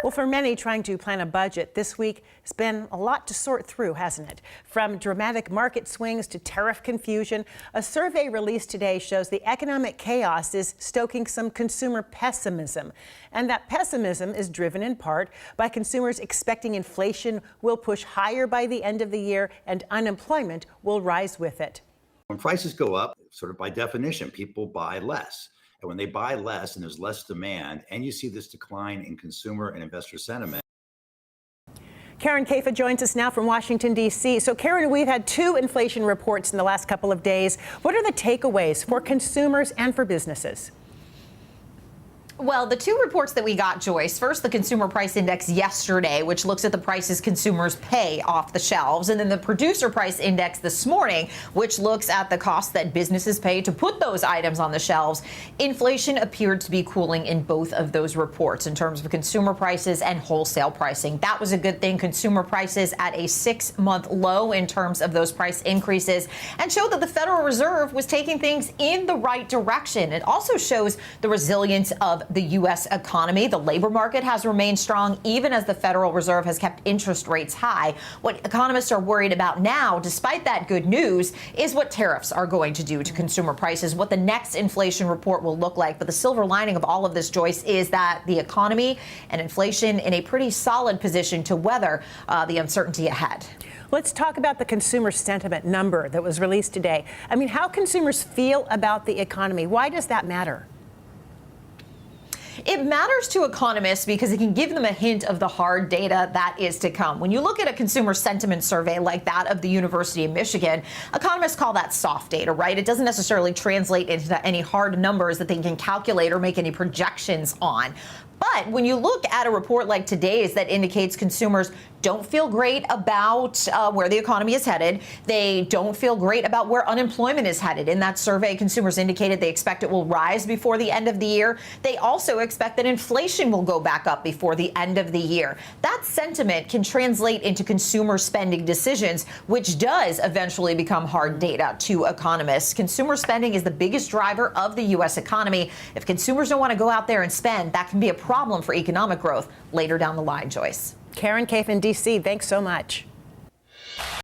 Well, for many trying to plan a budget this week has been a lot to sort through, hasn't it? From dramatic market swings to tariff confusion, a survey released today shows the economic chaos is stoking some consumer pessimism. And that pessimism is driven in part by consumers expecting inflation will push higher by the end of the year and unemployment will rise with it. When prices go up, sort of by definition, people buy less. And when they buy less and there's less demand, and you see this decline in consumer and investor sentiment. Karin Caifa joins us now from Washington, D.C. So, Karin, we've had two inflation reports in the last couple of days. What are the takeaways for consumers and for businesses? Well, the two reports that we got, Joyce, first the Consumer Price Index yesterday, which looks at the prices consumers pay off the shelves, and then the Producer Price Index this morning, which looks at the cost that businesses pay to put those items on the shelves. Inflation appeared to be cooling in both of those reports in terms of consumer prices and wholesale pricing. That was a good thing. Consumer prices at a 6-month low in terms of those price increases, and showed that the Federal Reserve was taking things in the right direction. It also shows the resilience of the U.S. economy. The labor market has remained strong even as the Federal Reserve has kept interest rates high. What economists are worried about now, despite that good news, is what tariffs are going to do to consumer prices, what the next inflation report will look like. But the silver lining of all of this, Joyce, is that the economy and inflation in a pretty solid position to weather the uncertainty ahead. Let's talk about the consumer sentiment number that was released today. I mean, how consumers feel about the economy. Why does that matter? It matters to economists because it can give them a hint of the hard data that is to come. When you look at a consumer sentiment survey like that of the University of Michigan, economists call that soft data, right? It doesn't necessarily translate into any hard numbers that they can calculate or make any projections on. But when you look at a report like today's that indicates consumers don't feel great about where the economy is headed, they don't feel great about where unemployment is headed. In that survey, consumers indicated they expect it will rise before the end of the year. They also expect that inflation will go back up before the end of the year. That sentiment can translate into consumer spending decisions, which does eventually become hard data to economists. Consumer spending is the biggest driver of the U.S. economy. If consumers don't want to go out there and spend, that can be a problem for economic growth later down the line, Joyce. Karin Caifa in D.C., thanks so much.